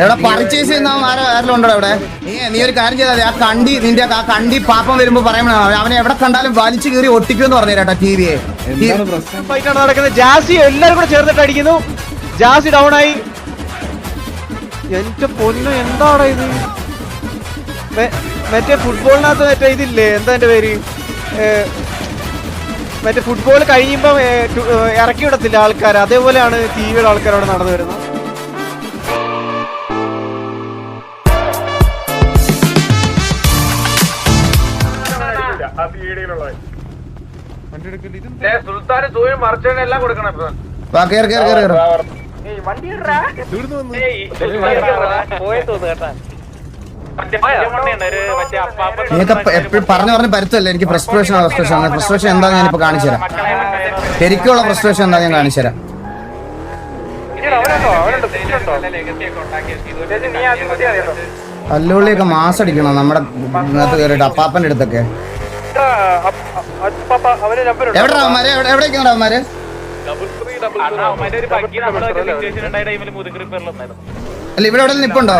എവിടെ പർച്ചേസ് ചെയ്യുന്ന ആരെല്ലാം ഉണ്ടോ അവിടെ? നീ ഒരു കാര്യം ചെയ്താൽ ആ കണ്ടി നിന്റെ ആ കണ്ടി പാപ്പം വരുമ്പോ പറയണ അവനെ എവിടെ കണ്ടാലും വലിച്ചു കീറി ഒട്ടിക്കുമെന്ന് പറഞ്ഞു കേട്ടോ ടിവിയെ. നടക്കുന്നത് ജാസി എല്ലാരും കൂടെ ചേർന്നിട്ട് അടിക്കുന്നു. ജാസി ഡൗൺ ആയി. എന്റെ പൊന്നു എന്താടാ ഇത്? മറ്റേ ഫുട്ബോളിനകത്ത് മറ്റേ ഇതില്ലേ, എന്താ എന്റെ പേര്, മറ്റേ ഫുട്ബോൾ കഴിയുമ്പോ ഇറക്കി വിടത്തില്ല ആൾക്കാർ, അതേപോലെയാണ് ടി വിയുടെ ആൾക്കാർ അവിടെ നടന്നു വരുന്നത്. സുൽത്താന് സൂര്യൻ മറച്ചതിന് എല്ലാം കൊടുക്കണം. എപ്പോഴും പറഞ്ഞു പരുത്തല്ലേ എനിക്ക് ഫ്രസ്ട്രേഷൻ എന്താന്ന് ഞാനിപ്പോ കാണിച്ചു തരാം. ശരിക്കുള്ള ഫ്രസ്ട്രേഷൻ എന്താ ഞാൻ കാണിച്ചു തരാം. കല്ലുള്ളിയൊക്കെ മാസടിക്കണം നമ്മുടെ ഇതിനകത്ത് കയറിയിട്ട് അപ്പാപ്പന്റെ അടുത്തൊക്കെ. എവിടെയാ അവന്മാര്? എവിടേക്കാണ് അവന്മാര്? അല്ല ഇവിടെ എവിടെ നിപ്പുണ്ടോ?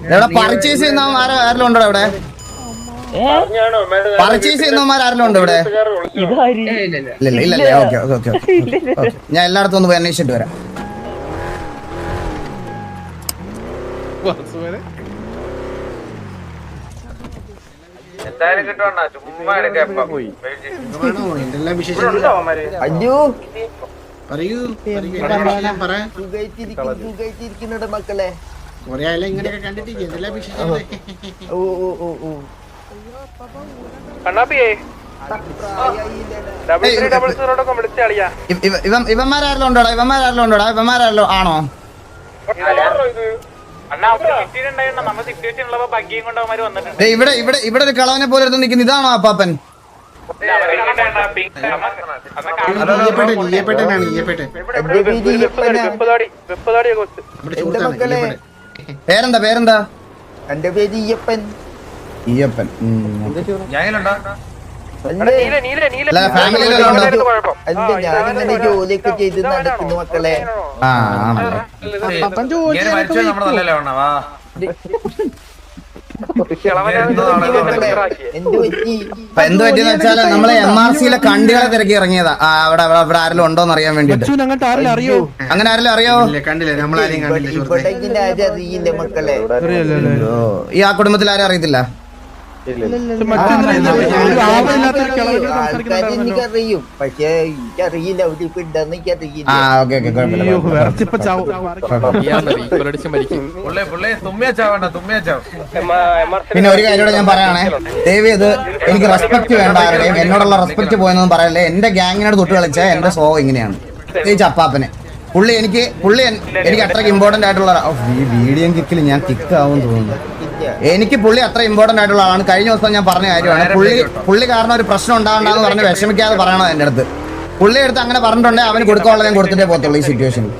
എവിടെ പർച്ചേസ് ചെയ്യുന്ന ആരെല്ലാം ഉണ്ടോ ഇവിടെ? പർച്ചേസ് ചെയ്യുന്നവന്മാർ ആരെല്ലാം ഉണ്ടോ ഇവിടെ? ഇല്ലല്ലേ? Okay okay okay. ഞാൻ എല്ലായിടത്തും ഒന്ന് പോയി അന്വേഷിച്ചിട്ട് വരാം. എന്തായാലും കിട്ടുവാ, ചുമ്മാ എടുക്കാം. മക്കളെ ഇങ്ങനെയൊക്കെ കണ്ടിട്ടില്ലേ? എന്തെല്ലാം വിശേഷം? ഇവന്മാരെല്ലാം ഉണ്ടോടാ? ഇവന്മാരെല്ലാം ആണോ? ഇവിടെ ഇവിടെ ഇവിടെ ഒരു കളവനെ പോലെ എടുത്ത് നിൽക്കുന്ന ഇതാണോ അപ്പാപ്പൻ? പേരെന്താ? പേരെന്താ? എന്റെ പേര് ഈയപ്പൻ. ഈയപ്പൻ. ഞാനിങ്ങനെ ജോലിയൊക്കെ ചെയ്ത് നടക്കുന്നു മക്കളെ. എന്ത് പറ്റിയെന്ന് വെച്ചാല് നമ്മളെ MRC-ലെ കണ്ടികളെ തിരക്കി ഇറങ്ങിയതാ. അവിടെ ഇവിടെ ആരെങ്കിലും ഉണ്ടോന്ന് അറിയാൻ വേണ്ടിട്ട്. അങ്ങനെ ആരെങ്കിലും അറിയോ? അറിയില്ല മക്കളെ. ഈ ആ കുടുംബത്തിൽ ആരും അറിയത്തില്ല? എനിക്കറിയും, പക്ഷെ എനിക്കറിയില്ല അവിടെ ഇപ്പൊ ഉണ്ടെന്ന് എനിക്കറിയില്ല. പിന്നെ ഒരു കാര്യം ഞാൻ പറയണേ, ദേവി ഇത് എനിക്ക് റെസ്പെക്ട് വേണ്ട ആരുടെയും. എന്നോടുള്ള റെസ്പെക്ട് പോയെന്നൊന്നും പറയല്ലേ. എന്റെ ഗ്യാങ്ങിനോട് തൊട്ട് കളിച്ച എന്റെ സ്വഭാവം ഇങ്ങനെയാണ്. പ്രത്യേകിച്ച് അപ്പാപ്പനെ. പുള്ളി എനിക്ക് അത്രയ്ക്ക് ഇമ്പോർട്ടന്റ് ആയിട്ടുള്ള ഈ വീഡിയോ കിക്കിൽ ഞാൻ കിക്കാവും തോന്നുന്നു. എനിക്ക് പുള്ളി അത്ര ഇമ്പോർട്ടന്റ് ആയിട്ടുള്ള ആളാണ്. കഴിഞ്ഞ ദിവസം ഞാൻ പറഞ്ഞ കാര്യമാണ്. പുള്ളി കാരണം ഒരു പ്രശ്നം ഉണ്ടാകണ്ടെന്ന് പറഞ്ഞ് വിഷമിക്കാതെ പറയണത് എന്റെ അടുത്ത്. പുള്ളി അടുത്ത് അങ്ങനെ പറഞ്ഞിട്ടുണ്ടെങ്കിൽ അവന് കൊടുക്കാനുള്ള ഞാൻ കൊടുത്തിട്ടേ പോകത്തുള്ളൂ ഈ സിറ്റുവേഷനിൽ.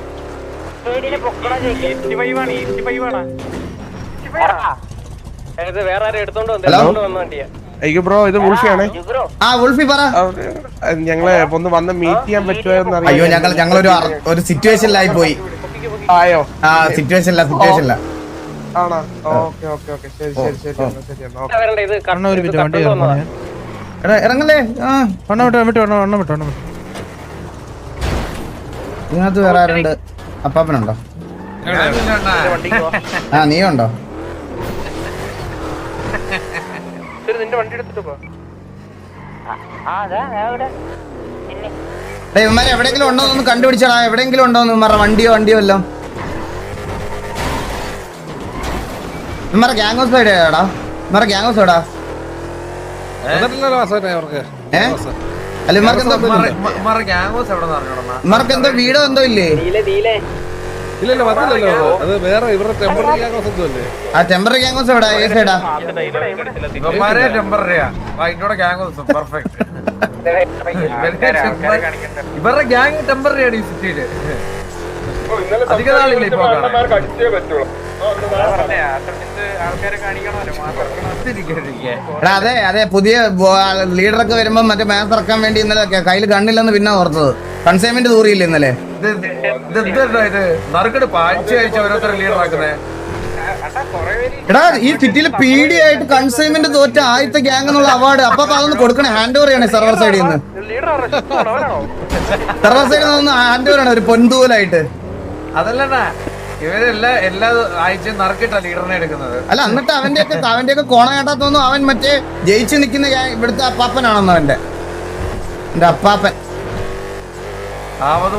ബ്രോ ഇത് വുൾഫിയാണേ. ആ വുൾഫി പറ. ഞങ്ങളെ ഒന്ന് വന്ന് മീറ്റ് ചെയ്യാൻ പറ്റുമോ? അയ്യോ ഞങ്ങളൊരു സിറ്റുവേഷനിലായി പോയി. ആയോ? ആ സിറ്റുവേഷനില്ല. ആണോ? Okay okay okay. ശരി ശരി ശരി ശരി. ഇറങ്ങല്ലേ? ഇതിനകത്ത് വേറെ ആരുണ്ട്? അപ്പാപ്പനുണ്ടോ? ആ നീ ഉണ്ടോ? ഇവന്മാരെ എവിടെയെങ്കിലും ഉണ്ടോന്ന് കണ്ടുപിടിച്ചാടാ. എവിടെയെങ്കിലും ഉണ്ടോന്ന് ഇവന്മാരുടെ വണ്ടിയോ എല്ലാം. ഇവന്മാരെ ഗ്യാങ് ഹൗസ് എവിടെയാടാ? ഇവന്മാരെ ഗ്യാങ് ഹൗസ് എവിടാ? അല്ല ഇവന്മാർക്ക് എന്തോ വീടോ എന്തോ ഇല്ലേ? ആ ടെമ്പററി ഗ്യാങ് ഹൗസ് എവിടാ? ഏത് സൈഡാ? ഇവരുടെ ഗ്യാങ് ടെമ്പററി ആണ് ഈ സിറ്റിയില്. അധിക നാളില്ല ഇപ്പൊ. ആൾക്കാരെ കാണിക്കണമല്ലോ എടാ അതെ അതെ പുതിയ ലീഡറൊക്കെ വരുമ്പോ മറ്റേ മാച്ച് ഇറക്കാൻ വേണ്ടി ഇന്നലെ കയ്യിൽ കണ്ണില്ലെന്ന് പിന്നെ ഓർത്തത് കൺസൈൻമെന്റ് തൂറിയില്ല ഇന്നലെ നറുക്കെട് പാഴ്ച അയച്ച ഓരോരുത്തർ ലീഡർ ആക്കുന്നേ. എടാ ഈ സിറ്റിയിൽ പീഡിയായിട്ട് കൺസൈൻമെന്റ് തോറ്റ ആദ്യത്തെ ഗ്യാങ് എന്നുള്ള അവാർഡ് അപ്പൊ അതൊന്ന് കൊടുക്കണേ ഹാൻഡ് ഓവർ ചെയ്യണേ സെർവർ സൈഡിൽ നിന്ന് സെർവർ സൈഡിൽ നിന്ന് ഹാൻഡ് ഓവർ ആണ് ഒരു പൊൻതൂലായിട്ട്. അതല്ലടാ എല്ലാ ആഴ്ചയും നറുക്കിട്ടാ ലീഡറിനെ എടുക്കുന്നത്. അല്ല എന്നിട്ട് അവന്റെയൊക്കെ കോണ കേട്ടാത്തൊന്നും അവൻ മറ്റേ ജയിച്ചു നിൽക്കുന്ന ഇവിടുത്തെ അപ്പാപ്പനാണെന്ന് എന്റെ അപ്പാപ്പൻ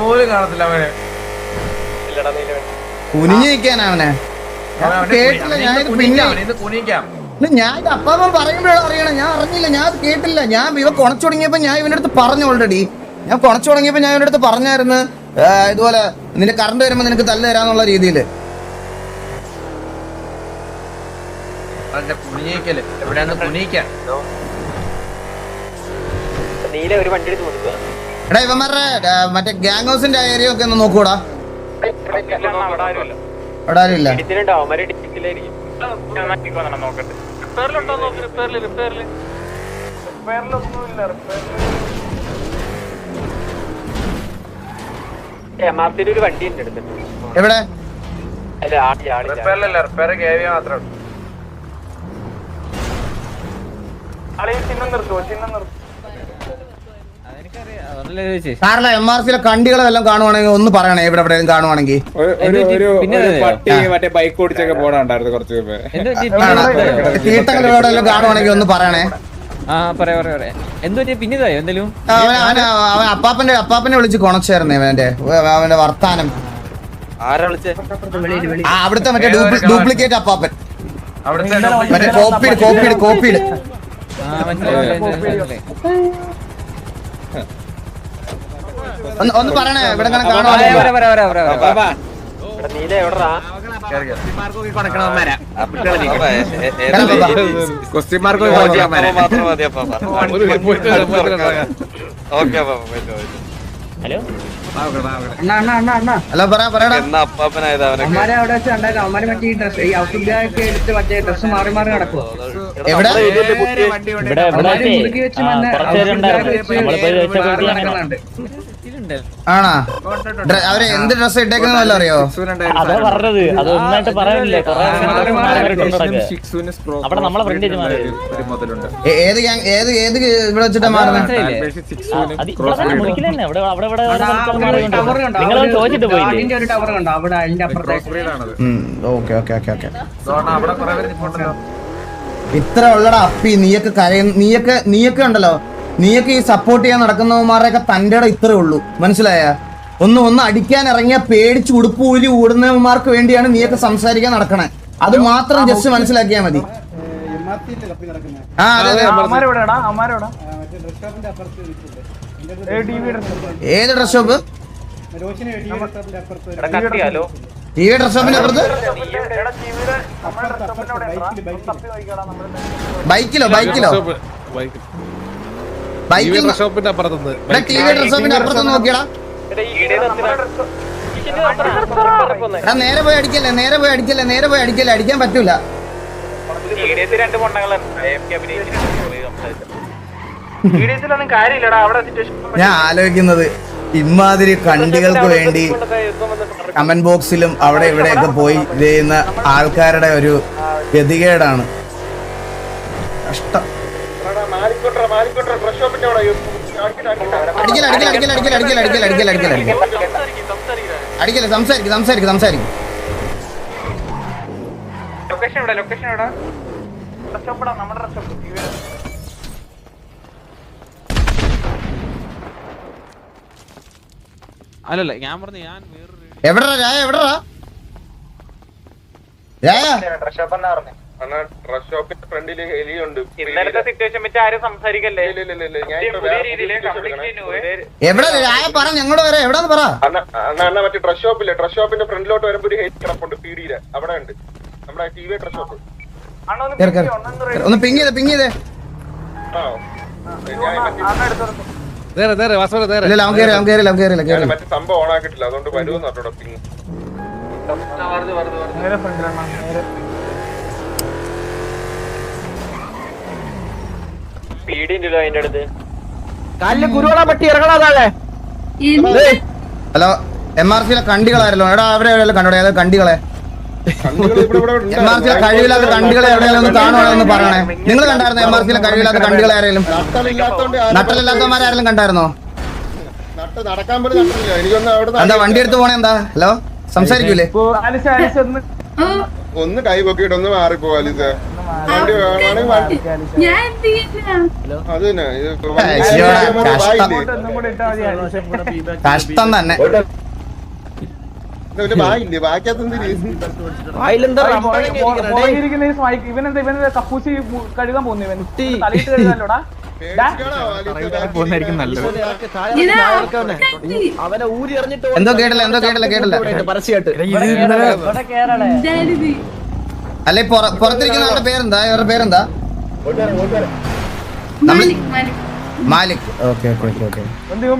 പോലും കാണത്തില്ല അവന്. കുനിഞ്ഞു നിൽക്കാനാ അവനെ കേട്ടില്ല. ഞാനിത് പിന്നെ കുനിക്കാം. ഞാൻ ഇത് അപ്പാപ്പൻ പറയുമ്പോഴാണ് അറിയണം. ഞാൻ അറിഞ്ഞില്ല, ഞാൻ അത് കേട്ടില്ല. ഞാൻ ഇവ കൊണച്ചു തുടങ്ങിയപ്പോ ഞാൻ ഇവന്റെ അടുത്ത് പറഞ്ഞു ഓൾറെഡി. ഞാൻ കൊണച്ചു തുടങ്ങിയപ്പോ ഞാൻ ഇവന്റെ അടുത്ത് പറഞ്ഞായിരുന്നു ഇതുപോലെ നിന്റെ കറണ്ട് വരുമ്പോ നിനക്ക് തല്ല് തരാന്നുള്ള രീതിയില്. കുനിക്കല് എവിടെയാന്ന് കുനിക്കാൻ. എടാ ഇവന്മാരുടെ മറ്റേ ഗ്യാങ് ഹൗസിന്റെ ഏരിയ ഒക്കെ ഒന്ന് നോക്കൂടാ. അവിടെ ആരും ഇല്ല. ഒരു വണ്ടി ഉണ്ട് എടുത്തിട്ട്. എവിടെ സാറിലെ MRC കണ്ടികളെ വല്ലതും കാണുവാണെങ്കിൽ ഒന്ന് പറയണേ. എവിടെ എവിടെയും കാണുവാണെങ്കിൽ മറ്റേ ബൈക്ക് ഓടിച്ചൊക്കെ പോണുണ്ടായിരുന്നു കുറച്ച് തീട്ടങ്ങൾ എവിടെ വല്ലതും കാണുവാണെങ്കിൽ ഒന്ന് പറയണേ. അവൻ അപ്പാപ്പനെ വിളിച്ച് കൊണച്ചായിരുന്നേ അവന്റെ വർത്താനം. അവിടുത്തെ മറ്റേ ഡ്യൂപ്ലിക്കേറ്റ് അപ്പാപ്പൻ മറ്റേ കോപ്പീഡ് ഒന്ന് പറയണേ ഇവിടെ കാണുവാണെങ്കിൽ. ഹലോ പറയടാ. എവിടെ ആണാ അവര് എന്ത് ഡ്രസ് ഇട്ടേക്കുന്ന വല്ല അറിയോ? ഏത് ഇവിടെ വെച്ചിട്ടാ മാറുന്നത്? ഇത്ര ഉള്ളടാ അപ്പി. നീയൊക്കെ ഉണ്ടല്ലോ, നീയൊക്കെ ഈ സപ്പോർട്ട് ചെയ്യാൻ നടക്കുന്നവന്മാരുടെയൊക്കെ തന്റെ ഇത്രേ ഉള്ളൂ. മനസ്സിലായ? ഒന്ന് അടിക്കാൻ ഇറങ്ങിയ പേടിച്ച് ഉടുപ്പ് ഊരി ഓടുന്നവന്മാർക്ക് വേണ്ടിയാണ് നീയൊക്കെ സംസാരിക്കാൻ നടക്കണേ. അത് മാത്രം ജസ്റ്റ് മനസ്സിലാക്കിയാ മതി. ആ അതെ ഏത് dress shop? T V dress ഷോപ്പിന്റെ അപ്പുറത്ത് ബൈക്കിലോ ടി വി ഡ്രസ് ഷോപ്പിന്റെ അപ്പുറത്ത് നോക്കിയടാ. നേരെ പോയി അടിക്കല്ലേ അടിക്കാൻ പറ്റൂല. ഞാൻ ആലോചിക്കുന്നത് ഇമാതിരി കണ്ടികൾക്ക് വേണ്ടി കമന്റ് ബോക്സിലും അവിടെ ഇവിടെയൊക്കെ പോയി ചെയ്യുന്ന ആൾക്കാരുടെ ഒരു ഗതികേടാണ്. കഷ്ടം. അടിക്കല്ലേ സംസാരിക്കും. അല്ലല്ല ഞാൻ പറഞ്ഞു ഞാൻ എവിടെടാ രായ എവിടെ രായ പറ ഞങ്ങളോട് വരെ എവിടെന്ന് പറ. മറ്റേ ഡ്രസ് ഷോപ്പില്ലേ, ഡ്രസ് ഷോപ്പിന്റെ ഫ്രണ്ടിലോട്ട് വരുമ്പോ ഒരു ഹെയ്റ്റ് കിടപ്പുണ്ട് പീഡിയില്. അവിടെ ഉണ്ട് നമ്മുടെ ടി വി ഡ്രസ് ഷോപ്പ്. ഒന്ന് പിങ് ചെയ്തേ. മറ്റേ സംഭവം ഓൺ ആക്കിയിട്ടില്ല, അതുകൊണ്ട് വരുമെന്ന് പറഞ്ഞോ പിങ്. കാലില് കുരുവള പട്ടി ഇറങ്ങണ താഴെ. ഹലോ MRC-യിലെ കണ്ടികളായിരുന്നോ? എടാ അവരെ എവിടെയെങ്കിലും കണ്ടോടെ ഏത് കണ്ടികളെ? MRC-യിലെ കഴിവില്ലാത്ത കണ്ടികളെ എവിടെയെങ്കിലും ഒന്ന് കാണുവാണെന്ന് പറയണേ. നിങ്ങൾ കണ്ടായിരുന്നോ MRC-യിലെ കഴിവില്ലാത്ത കണ്ടികളെ ആരെങ്കിലും? നട്ടലില്ലാത്തവന്മാരാരെങ്കിലും കണ്ടായിരുന്നോ? നടക്കാൻ പോലും നട്ടില്ല. എനിക്കൊന്ന് അവിടെ എന്താ വണ്ടി എടുത്ത് പോണേ? എന്താ ഹലോ സംസാരിക്കൂലേ? ഒന്ന് കൈ പൊക്കിയിട്ട് ഒന്ന് മാറിപ്പോ അലിസ. വണ്ടി വേണമെങ്കിൽ അത് തന്നെ കഷ്ടം തന്നെ. ബായില്ലേ ബാക്കിയത്തെന്ത് വായിലെന്താ ഇവനെന്താ കപ്പൂസി കഴുകാൻ പോകുന്നു ഇവൻ തലയിട്ട് കഴുകാലോടാ അവനെ ഊരി എറിഞ്ഞിട്ട് എന്തോ കേട്ടില്ല പരസ്യമായിട്ട് അല്ലെ പുറത്തിരിക്കുന്ന ആളുടെ പേരെന്താ? ഇവരുടെ പേരെന്താ? മാലിക്. ഓക്കെ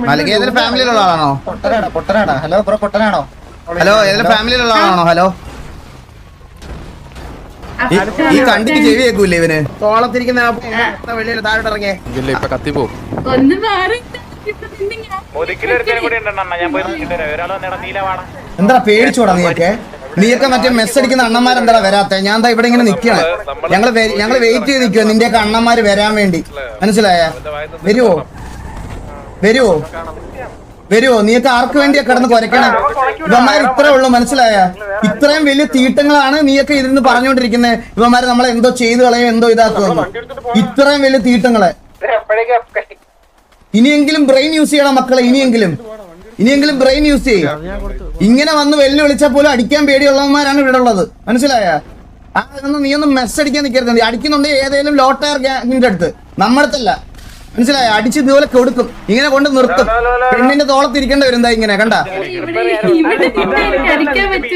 മാലിക് ഏതൊരു ഫാമിലിയിലുള്ള ആളാണോ? പൊട്ടനാടാ. ഹലോ ബ്രോ പൊട്ടനാണോ? ഹലോ ഏതൊരു ഫാമിലിയിലുള്ള ആളാണോ? ഹലോ ഈ കണ്ടിട്ട് ചെവി കേൾക്കൂല്ലേ ഇവന്? തോളത്തിരിക്കുന്ന വെളിയിൽ താഴോട്ട് ഇറങ്ങിയേ. ഇപ്പൊ കത്തിപ്പോ എന്താ പേടിച്ചോടാ നീയൊക്കെ മറ്റേ മെസ്സ് അടിക്കുന്ന അണ്ണന്മാരെന്താ വരാത്തെ? ഞാൻ എന്താ ഇവിടെ ഇങ്ങനെ നിക്കണേ? ഞങ്ങള് വെയിറ്റ് ചെയ്ത് നിൽക്കുവോ നിന്റെയൊക്കെ അണ്ണന്മാര് വരാൻ വേണ്ടി? മനസ്സിലായ? വരുവോ നീയൊക്കെ ആർക്ക് വേണ്ടിയാ കിടന്ന് കുരക്കണം? ഇവന്മാർ ഇത്രേ ഉള്ളൂ. മനസ്സിലായ? ഇത്രയും വലിയ തീട്ടങ്ങളാണ് നീയൊക്കെ ഇരുന്ന് പറഞ്ഞുകൊണ്ടിരിക്കുന്നത്. ഇവന്മാര് നമ്മളെ എന്തോ ചെയ്തു കളയോ എന്തോ ഇതാക്കുമെന്ന്. ഇത്രയും വലിയ തീട്ടങ്ങളെ ഇനിയെങ്കിലും ബ്രെയിൻ യൂസ് ചെയ്യണം മക്കളെ. ഇനിയെങ്കിലും ബ്രെയിൻ യൂസ് ചെയ്യും. ഇങ്ങനെ വന്ന് വെല്ലുവിളിച്ചാൽ പോലും അടിക്കാൻ പേടിയുള്ളവന്മാരാണ് ഇവിടെ ഉള്ളത്. മനസ്സിലായ? നീ ഒന്നും മെസ്സ് അടിക്കാൻ നിൽക്കരുത്. അടിക്കുന്നുണ്ടെങ്കിൽ ഏതെങ്കിലും ലോ ടയർ ഗ്യാങ്ങിന്റെ അടുത്ത്, നമ്മുടെ അടുത്തല്ല. മനസ്സിലായ? അടിച്ച് ഇതുപോലെ കൊടുക്കും. ഇങ്ങനെ കൊണ്ട് നിർത്തും. പെണ്ണിന്റെ തോളത്ത് ഇരിക്കേണ്ടി വരും. എന്താ ഇങ്ങനെ കണ്ട?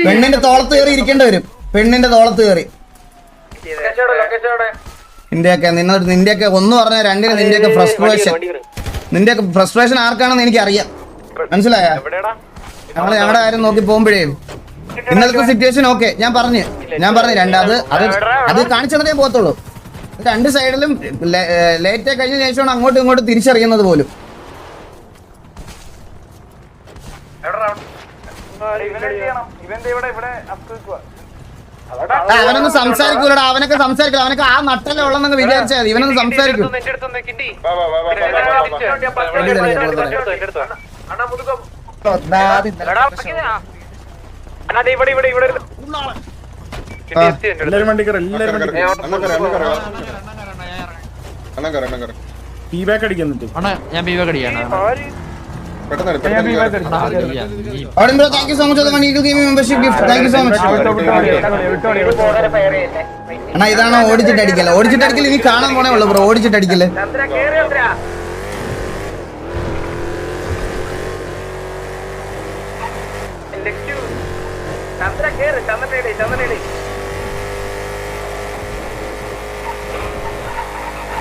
പെണ്ണിന്റെ തോളത്ത് കയറി ഇരിക്കേണ്ടി വരും. പെണ്ണിന്റെ തോളത്ത് കയറി. നിന്റെയൊക്കെ ഒന്ന് പറഞ്ഞ രണ്ടിന് നിന്റെയൊക്കെ ഫ്രസ്ട്രേഷൻ ആർക്കാണെന്ന് എനിക്കറിയാം. മനസ്സിലായ? ഞങ്ങളുടെ കാര്യം നോക്കി പോകുമ്പോഴേ ഇന്നലത്തെ സിറ്റുവേഷൻ ഓക്കെ ഞാൻ പറഞ്ഞു അത് കാണിച്ചു തന്നേ പോകത്തുള്ളൂ. രണ്ട് സൈഡിലും ലേറ്റ് കഴിഞ്ഞ ശേഷമാണ് അങ്ങോട്ടും ഇങ്ങോട്ടും തിരിച്ചറിയുന്നത് പോലും. അവനൊന്നും സംസാരിക്കൂലടാ. അവനൊക്കെ സംസാരിക്കില്ല. അവനൊക്കെ ആ നട്ടല്ലേ ഉള്ളതെന്നൊക്കെ വിചാരിച്ചാൽ മതി. ഇവനൊന്നും സംസാരിക്കും. Thank you so much for the money. You gave me membership gift. Thank you so much. അണ്ണാ ഇതാണോ ഓടിച്ചിട്ടടിക്കല്? ഇനി കാണാൻ പോണേ ഉള്ളു ബ്രോ. ഓടിച്ചിട്ടടിക്കല്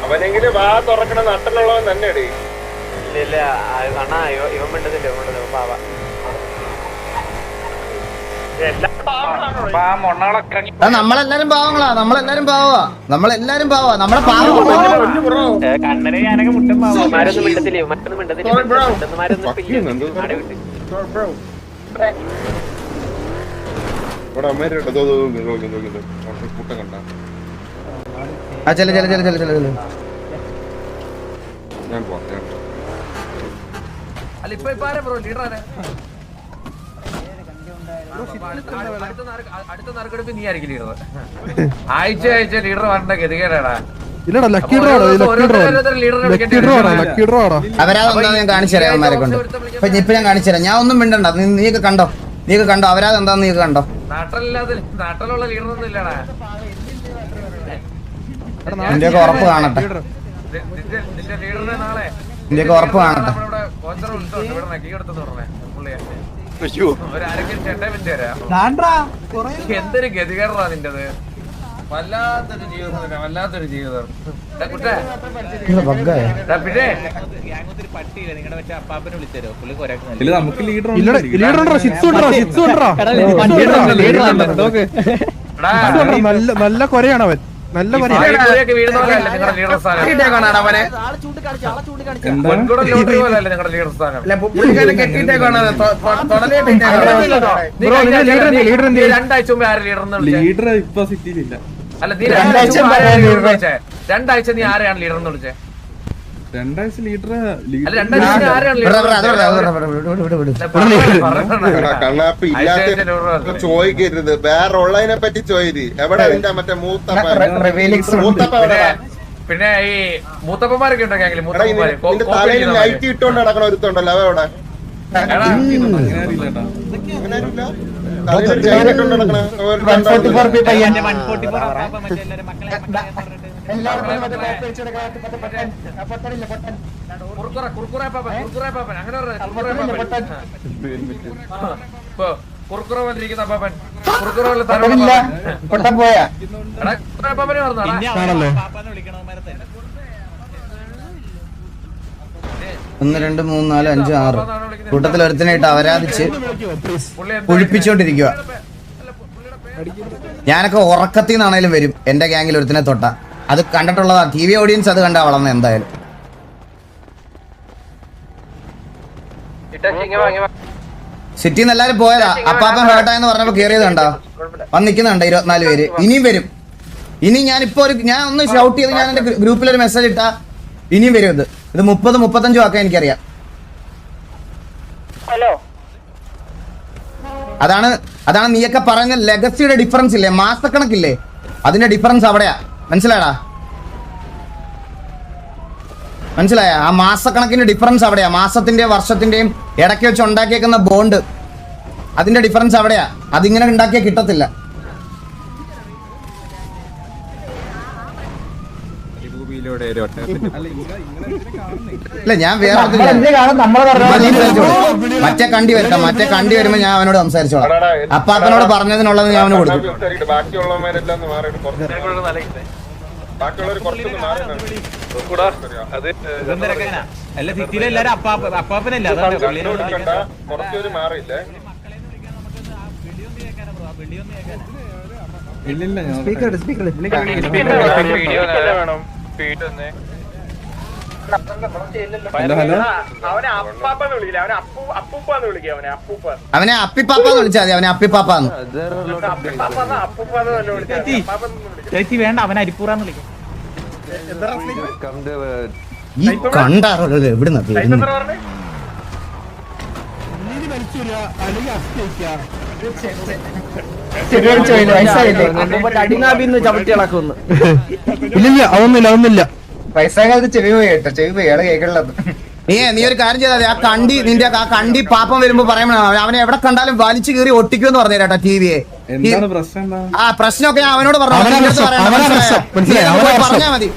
അവനെങ്കിലും വാ തുറക്കണ നട്ടലുള്ളവൻ തന്നെ. നമ്മളെല്ലാരും പാവങ്ങളാ. നമ്മളെല്ലാരും പാവാ. നമ്മളെ പാവം. ചെല അടുത്ത നറുക്കെടുപ്പ് നീ ആയിരിക്കും ലീഡർ. ആഴ്ച ലീഡർ വരേണ്ട ഗതികേടാടാ. അവരാതെന്താ ഞാൻ കാണിച്ചു തരാം. അവന്മാരെ കൊണ്ട് ഇപ്പൊ ഞാൻ കാണിച്ചു തരാം. ഞാൻ ഒന്നും മിണ്ടണ്ട. നീയൊക്കെ കണ്ടോ അവരാതെന്താന്ന് നീയൊക്കെ കണ്ടോ? നാട്ടിലുള്ള ലീഡറൊന്നും ഇല്ലടാ. നിന്റെയൊക്കെ ഉറപ്പ് കാണട്ടെ. നിന്റെ ലീഡറിനെ നാളെ നിന്റെയൊക്കെ ഉറപ്പ് കാണട്ടെ. എന്തൊരു ഗതികേടാ നിന്റത്. വല്ലാത്തൊരു ജീവിതം തന്നെ, വല്ലാത്തൊരു ജീവിതം. കുട്ടേ ബഗ്ഗായ പിന്നെ ഇതില് നമുക്ക് ലീഡർ നല്ല കൊരയാണ് അവൻ, നല്ല പാനിപൂരിയൊക്കെ വീഴുന്നവരല്ല നിങ്ങളുടെ ലീഡർ സ്ഥാനം. പൊൻകുടം ലോട്ടറി പോലല്ല നിങ്ങളുടെ ലീഡർ സ്ഥാനം. നീ രണ്ടാഴ്ച മുമ്പ് ആരെ ലീഡർ എന്ന് വിളിച്ചേ? ലീഡർ ഇപ്പൊ സിറ്റിയിലില്ല. അല്ല നീ രണ്ടാഴ്ച മുമ്പ് ആരെയാണ് ലീഡർ എന്ന് വിളിച്ചേ? രണ്ടാഴ്ച നീ ആരെയാണ് ലീഡർ എന്ന് വിളിച്ചേ? രണ്ടാഴ്ച ലീഡർ അല്ല രണ്ടാഴ്ച നീ ആരെയാണ് ലീഡർ കണ്ണാപ്പി ഇല്ലാത്ത ചോദിക്കരുത്, വേറെ ഉള്ളതിനെ പറ്റി ചോദിര്. എവിടെ അതിന്റെ മറ്റേ മൂത്തപ്പ എവിടെ? പിന്നെ ഈ മൂത്തപ്പന്മാരൊക്കെ ഉണ്ടോ ഗ്യാങ്ങില്? മൂത്തപ്പന്മാര് നിന്റെ തലയിൽ ലൈറ്റ് ഇട്ടോണ്ട് നടക്കണ ഒരുത്തുണ്ടല്ലോ, അവ എവിടെ? അങ്ങനെ അറിയില്ല കേട്ടാ. അങ്ങനെ ആരുമില്ല? തലയിൽ ലൈറ്റ് ഇട്ടോണ്ട് നടക്കണ കുർക്കുറെ പാപ്പൻ അങ്ങനെ കുർക്കുറ വന്നിരിക്കുന്ന അപ്പാപ്പൻ, കുർക്കുറ വല്ല പാപ്പനെ പറഞ്ഞാണോ? 1 2 3 4 5 6 കൂട്ടത്തിൽ ഒരുത്തനായിട്ട് അവരാധിച്ച് കുഴിപ്പിച്ചോണ്ടിരിക്കുക. ഞാനൊക്കെ ഉറക്കത്തിൽ നിന്നാണേലും വരും എന്റെ ഗ്യാങ്ങിൽ ഒരുത്തനെ തൊട്ട. അത് കണ്ടിട്ടുള്ളതാ, TV ഓഡിയൻസ് അത് കണ്ടാ വളർന്ന എന്തായാലും. സിറ്റിന്ന് എല്ലാരും പോയതാ. അപ്പാപ്പൻ ഹേർട്ടായെന്ന് പറഞ്ഞപ്പോ കേറിയത് കണ്ടോ? വന്ന് നിക്കുന്നുണ്ട് 24 പേര്. ഇനിയും വരും. ഇനി ഞാനിപ്പോ ഞാൻ ഒന്ന് ഷൗട്ട് ചെയ്ത് ഞാൻ എന്റെ ഗ്രൂപ്പിൽ ഒരു മെസ്സേജ് ഇട്ടാ ഇനിയും വരും. ഇത് 30-35 ആക്കാൻ എനിക്കറിയാം. അതാണ് നീയൊക്കെ പറഞ്ഞ ലെഗസിയുടെ ഡിഫറൻസ് ഇല്ലേ, മാസക്കണക്കില്ലേ, അതിന്റെ ഡിഫറൻസ് അവിടെയാ. മനസ്സിലായടാ? മനസ്സിലായ? ആ മാസക്കണക്കിന്റെ ഡിഫറൻസ് അവിടെയാ. മാസത്തിന്റെയും വർഷത്തിന്റെയും ഇടയ്ക്ക് വെച്ച് ഉണ്ടാക്കിയേക്കുന്ന ബോണ്ട്, അതിന്റെ ഡിഫറൻസ് അവിടെയാ. അതിങ്ങനെ ഉണ്ടാക്കിയാൽ കിട്ടത്തില്ല. ഇല്ല ഞാൻ വേറെ മറ്റേ കണ്ടി വരട്ടെ. മറ്റേ കണ്ടി വരുമ്പോ ഞാൻ അവനോട് സംസാരിച്ചോളാം. അപ്പാപ്പനോട് പറഞ്ഞതിനുള്ളത് ഞാൻ അവന് കൊടുക്കും. ബാക്കിയുള്ളവന്മാരെല്ലാം മാറി ബാക്കിയുള്ളവർ കുറച്ചൊന്ന് മാറി. കുറച്ചൊരു മാറിയില്ലേ? ഇല്ലില്ല ഞാൻ അവനെ അപ്പിപ്പാപ്പാന്ന് വിളിച്ചാൽ മതി. അവനെ അപ്പിപ്പാപ്പാന്ന് വേണ്ട, അവൻ അരിപ്പൂറാന്ന് വിളിക്കും. ഈ കണ്ടാറുള്ളത് എവിടുന്ന അടിനാബിന്ന് ചവിട്ടി ഇളക്കുന്നു. ഇല്ലില്ല അതൊന്നുമില്ല. വയസ്സാകാലത്ത് ചെവി പോയി കേട്ടോ, ചെവി പോയി അവിടെ കേൾക്കണത്. നീ ഒരു കാര്യം ചെയ്താൽ ആ കണ്ടി നിന്റെ ആ കണ്ടി പാപ്പം വരുമ്പോ പറയുമ്പോ അവനെ എവിടെ കണ്ടാലും വലിച്ചു കീറി ഒട്ടിക്കുമെന്ന് പറഞ്ഞു കേട്ടോ TVയെ. എന്താണ് പ്രശ്നം? ആ പ്രശ്നമൊക്കെ ഞാൻ അവനോട് പറഞ്ഞാ മതി.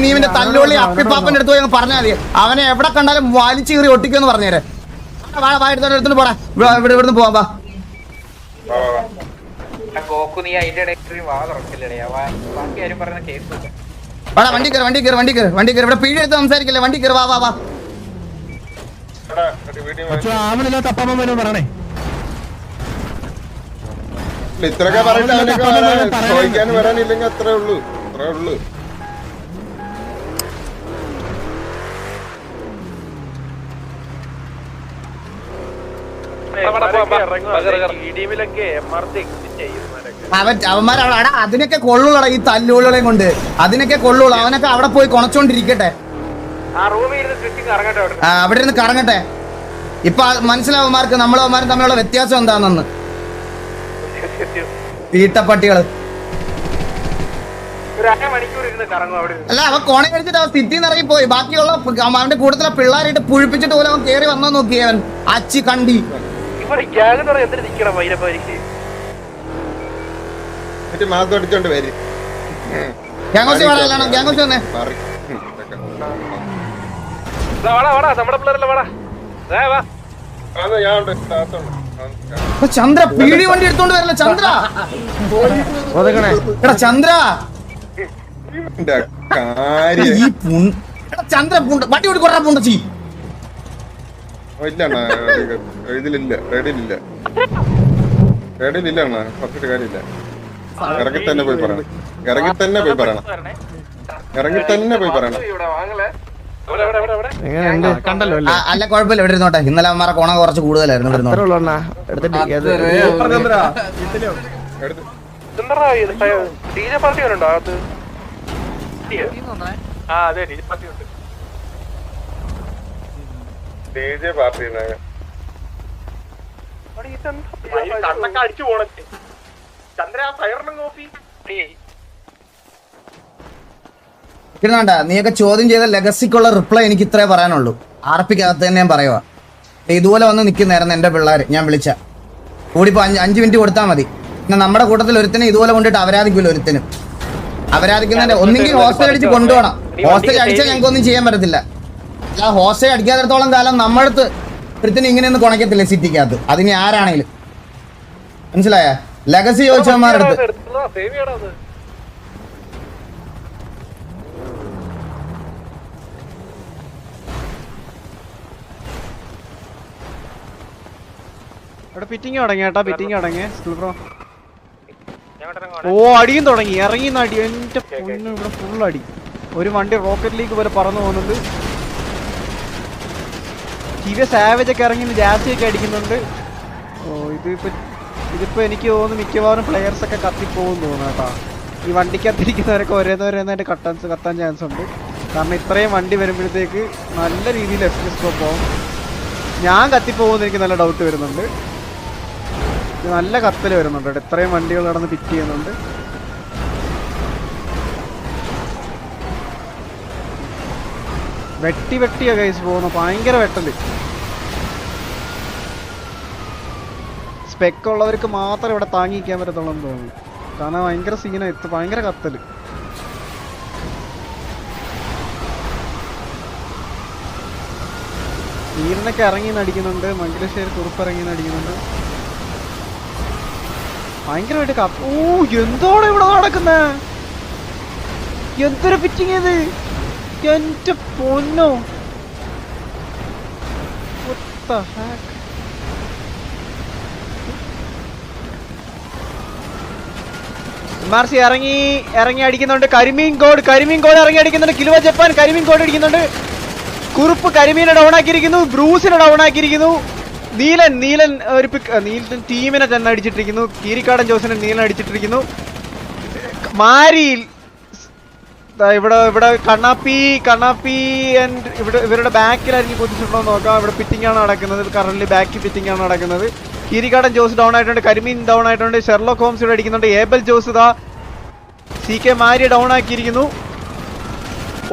നീ ഇവന്റെ തല്ലുള്ളി അപ്പിപ്പാപ്പന്റെ അടുത്ത് പോയി പറഞ്ഞാൽ മതി. അവനെ എവിടെ കണ്ടാലും വലിച്ചു കീറി ഒട്ടിക്കുമെന്ന് പറഞ്ഞേരെ. എടുത്തോണ്ട് പോടാ, ഇവിടുന്ന് പോവാം. വാ വാടാ, വണ്ടി കയറി. ഇവിടെ പീടി എടുത്ത് സംസാരിക്കില്ലേ, വണ്ടി കയറി. വാ പറയണേ. ഇത്രയൊക്കെ പറഞ്ഞിട്ട് അവനൊക്കെ ചോദിക്കാൻ വരാനില്ലെങ്കിൽ അത്രേ ഉള്ളൂ. അവന്മാരവിടെ അതിനൊക്കെ കൊള്ളുള്ളടാ, ഈ തല്ലുകളെയും കൊണ്ട് അതിനൊക്കെ കൊള്ളുള്ളൂ. അവനൊക്കെ അവിടെ പോയി കൊണച്ചോണ്ടിരിക്കട്ടെ, അവിടെ ഇരുന്ന് കറങ്ങട്ടെ. ഇപ്പൊ മനസ്സിലാവന്മാർക്ക് നമ്മളവന്മാരും തമ്മിലുള്ള വ്യത്യാസം എന്താണെന്ന്. തീട്ടപ്പട്ടികള് അല്ല, അവൻ കോണ കഴിച്ചിട്ട് അവൻ സിറ്റിന്ന് ഇറങ്ങി പോയി. ബാക്കിയുള്ള അവന്റെ കൂട്ടത്തിലെ പിള്ളേരായിട്ട് പുഴിപ്പിച്ചിട്ട് പോലെ അവൻ കേറി വന്നോ നോക്കി. അവൻ അച്ചി കണ്ടി മാസടിച്ചോണ്ട് വരും. ഗ്യാങ്ങോസി വേണോ? ഗ്യാങ്ങോസി വന്നേ. ഞാൻ ചന്ദ്ര പീടി വണ്ടി എടുത്തോണ്ട് വരല്ല ചന്ദ്ര. ഒതുക്കണേ. എടാ ചന്ദ്ര എന്റെ കാര്യം ഈ എടാ ചന്ദ്ര വണ്ടി ഓടി കൊറ പുണ്ടച്ചി. ഇല്ല അണ്ണാ, ഇതിലില്ല, റെഡിയിലില്ല അണ്ണാ, ഫസ്റ്റ് കാര്യമില്ല. ഇറങ്ങി തന്നെ പോയി പറയണം, ഇറങ്ങി തന്നെ പോയി പറയണം. എങ്ങനെയുണ്ട് കണ്ടല്ലോ അല്ലേ? അല്ല കുഴപ്പമില്ല, ഇവിടെ ഇരുന്നോട്ടെ. ഇന്നലെ അമ്മമാരെ കോണ കുറച്ച് കൂടുതലായിരുന്നു. ഇവിടെ അത്രേ ഉള്ളൂ അണ്ണാ. എടുത്തിട്ട് എടുത്ത് DJ പാർട്ടി ഇരുന്നോണ്ട. നീയൊക്കെ ചോദ്യം ചെയ്ത ലെഗസിക്കുള്ള റിപ്ലൈ എനിക്ക് ഇത്രേ പറയാനുള്ളൂ. ആർപ്പിക്കകത്ത് തന്നെ ഞാൻ പറയുക. ഇതുപോലെ വന്ന് നിൽക്കുന്നതായിരുന്നു എന്റെ പിള്ളേർ. ഞാൻ വിളിച്ച കൂടിപ്പോ 5 മിനിറ്റ് കൊടുത്താൽ മതി. പിന്നെ നമ്മുടെ കൂട്ടത്തിൽ ഒരുത്തിനെ ഇതുപോലെ കൊണ്ടിട്ട് അപരാധിക്കില്ല. ഒരുത്തിനും അപരാധിക്കുന്നതിന്റെ ഒന്നെങ്കിൽ ഹോസ്റ്റൽ അടിച്ച് കൊണ്ടുപോകണം. ഹോസ്റ്റൽ അടിച്ചാൽ ഞങ്ങൾക്ക് ഒന്നും ചെയ്യാൻ പറ്റത്തില്ല. ആ ഹോസ്റ്റൽ അടിക്കാത്തിടത്തോളം കാലം നമ്മളടുത്ത് ഒരുത്തിനും ഇങ്ങനെയൊന്നും കുണക്കത്തില്ല സിറ്റിക്കകത്ത്. അതിന് ആരാണെങ്കിലും മനസ്സിലായ. ലെഗസി ചോദിച്ചവന്മാരുടെ അടുത്ത് ഇവിടെ പിറ്റിങ് തുടങ്ങി കേട്ടാ. പിറ്റിങ് തുടങ്ങി ബ്രോ. ഓ അടിയും തുടങ്ങി. ഇറങ്ങി അടി. എന്റെ പൊന്നു ഇവിടെ ഫുൾ അടി. ഒരു വണ്ടി റോക്കറ്റ് ലീഗ് പോലെ പറന്നു പോകുന്നുണ്ട്. TVS സാവേജ് ഒക്കെ ഇറങ്ങി ജാസിയൊക്കെ അടിക്കുന്നുണ്ട്. ഓ ഇതിപ്പോ എനിക്ക് തോന്നുന്നു മിക്കവാറും പ്ലെയേഴ്സ് ഒക്കെ കത്തിപ്പോകും തോന്നുന്നു കേട്ടാ. ഈ വണ്ടിക്കകത്തിരിക്കുന്നവരൊക്കെ ഓരോന്നോരോന്നായിട്ട് കത്താൻ ചാൻസ് ഉണ്ട്. കാരണം ഇത്രയും വണ്ടി വരുമ്പോഴത്തേക്ക് നല്ല രീതിയിൽ FPS സ്കോപ്പ് ആവും. ഞാൻ കത്തിപ്പോകുമെന്ന് എനിക്ക് നല്ല ഡൗട്ട് വരുന്നുണ്ട്. നല്ല കത്തൽ വരുന്നുണ്ട്. ഇത്രയും വണ്ടികൾ നടന്ന് പിറ്റ് ചെയ്യുന്നുണ്ട്. വെട്ടിയാ കൈസ് പോകുന്നു. ഭയങ്കര വെട്ടല്. സ്പെക്ക് ഉള്ളവർക്ക് മാത്രം ഇവിടെ താങ്ങിക്കാൻ പറ്റത്തുള്ളൂ എന്ന് തോന്നുന്നു. കാരണം ഭയങ്കര സീനായി. ഭയങ്കര കത്തല്. നീലിനൊക്കെ ഇറങ്ങി നടിക്കുന്നുണ്ട്. മംഗലശ്ശേരി കുറുപ്പ് ഇറങ്ങി നടിക്കുന്നുണ്ട്. ഭയങ്കരമായിട്ട് ഓ എന്തോടെ ഇവിടെ നടക്കുന്നേ. എന്തൊരു പിറ്റിങ് ഇത്. എന്റെ പൊന്നോ. MRC ഇറങ്ങി അടിക്കുന്നുണ്ട്. കരിമീൻ കോഡ് ഇറങ്ങി അടിക്കുന്നുണ്ട്. കിലുവ ജപ്പാൻ കരിമീൻ കോഡ് അടിക്കുന്നുണ്ട്. കുറുപ്പ് കരിമീനെ ഡൗൺ ആക്കിയിരിക്കുന്നു. ബ്രൂസിനെ ഡൗൺ ആക്കിയിരിക്കുന്നു. നീലൻ ഒരു നീലൻ ടീമിനെ തന്നെ അടിച്ചിട്ടിരിക്കുന്നു. കീരിക്കാടൻ ജോസിനെ നീലൻ അടിച്ചിട്ടിരിക്കുന്നു. മാരിയിൽ ഇവിടെ കണ്ണാപ്പി ആൻഡ് ഇവരുടെ ബാക്കിലായിരിക്കും പൊസിഷനുണ്ടോ നോക്കാം. ഇവിടെ പിറ്റിംഗ് ആണ് നടക്കുന്നത്. കറന്റ് ബാക്കി പിറ്റിംഗ് ആണ് നടക്കുന്നത്. കീരിക്കാടൻ ജോസ് ഡൗൺ ആയിട്ടുണ്ട്. കരിമീൻ ഡൗൺ ആയിട്ടുണ്ട്. ഷെർലോക്ക് ഹോംസ് ഇവിടെ അടിക്കുന്നുണ്ട്. ഏബൽ ജോസ് CK മാരി ഡൗൺ ആക്കിയിരിക്കുന്നു.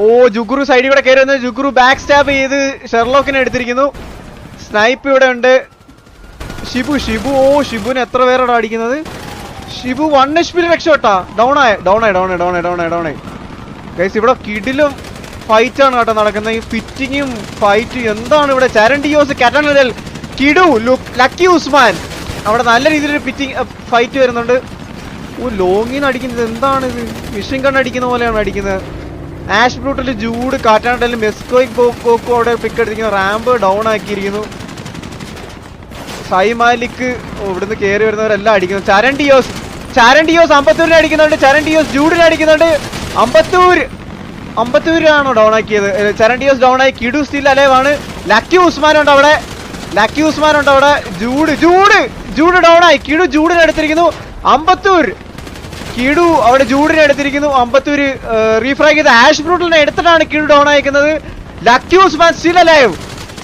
ഓ ജുഗുറു സൈഡിൽ കൂടെ കയറി വന്ന് ജുഗുറു ബാക്ക് സ്റ്റാബ് ചെയ്ത് ഷെർലോക്കിനെ എടുത്തിരിക്കുന്നു. സ്നൈപ്പ് ഇവിടെ ഉണ്ട്. ഷിബു ഓ ഷിബുവിന് എത്ര പേരോടെ അടിക്കുന്നത്. ഷിബു 1 HP രക്ഷപ്പെട്ടാ. ഡൗണായി ഗൈസ്. ഇവിടെ കിടിലും ഫൈറ്റാണ് കേട്ടോ നടക്കുന്നത്. ഈ ഫിറ്റിങ്ങും ഫൈറ്റും എന്താണ് ഇവിടെ. ചരണ്ടിയോസ് കാറ്റനൽ കിഡു ലക്കി ഉസ്മാൻ അവിടെ നല്ല രീതിയിലൊരു ഫൈറ്റ് വരുന്നുണ്ട്. ഓ ലോങ്ങിന്ന് അടിക്കുന്നത് എന്താണ് ഇത്. മിഷൻ കണ്ണ് അടിക്കുന്ന പോലെയാണ് അടിക്കുന്നത്. ആഷ് ബ്രൂട്ടല് ജൂഡ് കാറ്റാണ്ടലും മെസ്കോയ്ക്ക് അവിടെ പിക്ക് എടുത്തിരിക്കുന്നു. Ramp down ആക്കിയിരിക്കുന്നു. സൈമാലിക്ക് ഇവിടുന്ന് കയറി വരുന്നവരെല്ലാം അടിക്കുന്നു. ചരണ്ടിയോസ് 54 അടിക്കുന്നുണ്ട്. ചരണ്ടിയോസ് ജൂഡിനെ അടിക്കുന്നുണ്ട്. അമ്പത്തൂരാണോ ഡൗൺ ആക്കിയത്. ചരണ്ടിയോസ് ഡൗൺ ആയി. കിഡു സ്റ്റിൽ അലേവാണ്. ലക്കി ഉസ്മാൻ ഉണ്ട് അവിടെ. ജൂഡ് ഡൗൺ ആയി. കിഡു ജൂഡിനെ എടുത്തിരിക്കുന്നു. കിഡു അവിടെ ജൂഡിനെ എടുത്തിരിക്കുന്നു. അമ്പത്തൂര് റീഫ്രാഗ് ചെയ്ത് ആഷ് ബ്രൂട്ടലിനെ എടുത്തിട്ടാണ് കിഡു ഡൗൺ അയക്കുന്നത്. Lucky Usman still alive.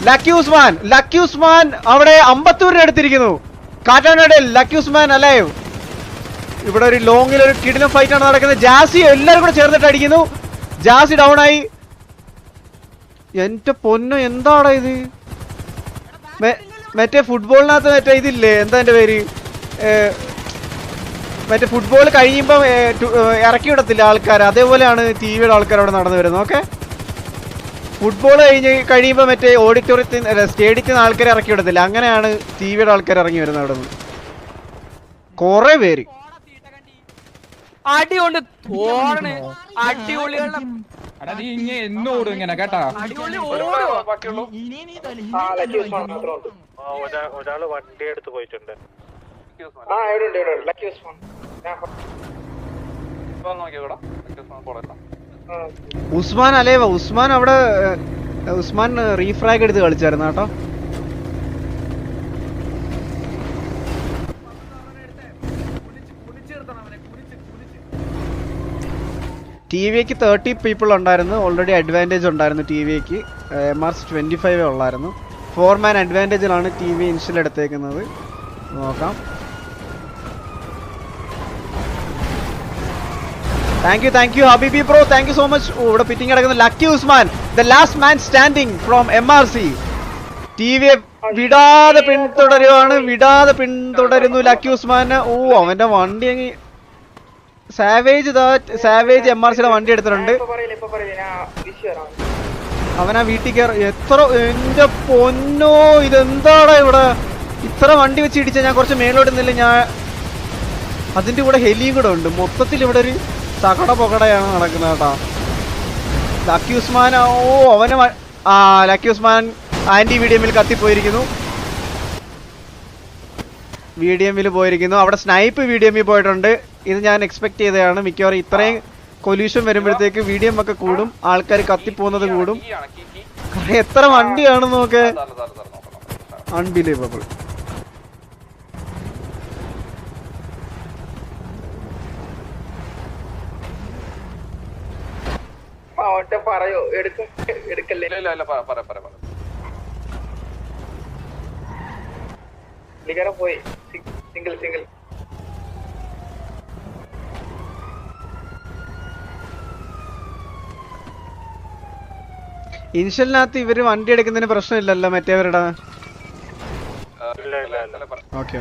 Lucky Usman അവിടെ അമ്പത്തൂരിനെ എടുത്തിരിക്കുന്നു. കാറ്റാനടയിൽ ലക്കി ഉസ്മാൻ അലൈവ്. ഇവിടെ ഒരു ലോങ്ങിൽ ഒരു കിടിലം ഫൈറ്റ് ആണ് നടക്കുന്നത്. ജാസി എല്ലാവരും കൂടെ ചേർന്നിട്ട് അടിക്കുന്നു. ജാസി ഡൗൺ ആയി. എന്റെ പൊന്നോ എന്താണ് ഇത്. മറ്റേ ഫുട്ബോളിനകത്ത് മറ്റേ ഇതില്ലേ എന്താ എന്റെ പേര്. മറ്റേ ഫുട്ബോൾ കഴിയുമ്പോൾ ഇറക്കി വിടത്തില്ല ആൾക്കാർ. അതേപോലെയാണ് TV യുടെ ആൾക്കാർ അവിടെ നടന്നു വരുന്നത്. ഓക്കെ ഫുട്ബോൾ കഴിയുമ്പോൾ മറ്റേ ഓഡിറ്റോറിയത്തിൽ സ്റ്റേഡിയത്തിൽ നിന്ന് ആൾക്കാരെ ഇറക്കി വിടത്തില്ല, അങ്ങനെയാണ് ടിവിയുടെ ആൾക്കാർ ഇറങ്ങി വരുന്നത് അവിടെ നിന്ന് കുറെ പേര്. അടികൊണ്ട് തോടണേ അടിപൊളികളുടെ എന്നോടും ഇങ്ങനെ കേട്ടാ ഒരാള് വണ്ടി എടുത്ത് പോയിട്ടുണ്ട്. ഉസ്മാൻ അലേവ ഉസ്മാൻ അവിടെ ഉസ്മാൻ റീഫ്രാഗ് എടുത്ത് കളിച്ചായിരുന്നു കേട്ടോ. ടി വിക്ക് 30 പീപ്പിൾ ഉണ്ടായിരുന്നു, ഓൾറെഡി അഡ്വാൻറ്റേജ് ഉണ്ടായിരുന്നു ടി വിക്ക്. MRs 25 ഉള്ളായിരുന്നു. 4 മാൻ അഡ്വാൻറ്റേജിലാണ് ടി വി ഇൻഷ്യൽ എടുത്തേക്കുന്നത്. നോക്കാം. താങ്ക് യു ഹബീബി bro, thank you so much. ഇവിടെ പിറ്റിംഗ് കിടക്കുന്ന Lucky Usman, the last man standing from MRC. T വിയെ വിടാതെ പിന്തുടരുന്നു ലക്കി ഉസ്മാനെ. ഓ അവന്റെ വണ്ടി അങ്ങ് സാവേജ് MRCയുടെ വണ്ടി എടുത്തിട്ടുണ്ട്. അവനാ വീട്ടിൽ കയറി എത്ര എന്റെ പൊന്നോ, ഇതെന്താടാ ഇവിടെ ഇത്ര വണ്ടി വെച്ച് ഇടിച്ച. ഞാൻ കുറച്ച് മേലോട്ട് നിന്നില്ല, ഞാൻ അതിന്റെ കൂടെ ഹെലിയും കൂടെ ഉണ്ട്. മൊത്തത്തിൽ ഇവിടെ ഒരു തകട പൊകടയാണ് നടക്കുന്നത് കേട്ടോ. ലക്കി ഉസ്മാൻ, ഓ അവന് ലക്കി ഉസ്മാൻ ആന്റി VDMൽ കത്തിപ്പോയിരിക്കുന്നു. VDMൽ പോയിരിക്കുന്നു. അവിടെ സ്നൈപ്പ് VDMൽ പോയിട്ടുണ്ട്. ഇത് ഞാൻ എക്സ്പെക്ട് ചെയ്തതാണ്. മിക്കവാറും ഇത്രയും കൊല്യൂഷൻ വരുമ്പോഴത്തേക്ക് VDM ഒക്കെ കൂടും, ആൾക്കാർ കത്തിപ്പോകുന്നത് കൂടും. എത്ര വണ്ടിയാണെന്ന് നോക്ക്, അൺബിലീവബിൾ. പറയോ എടുക്കല്ലേ പോയി സിംഗിൾ ഇൻഷ്യലിനകത്ത് ഇവര് വണ്ടി എടുക്കുന്നതിന് പ്രശ്നമില്ലല്ലോ മറ്റേവരുടെ. ഓക്കെ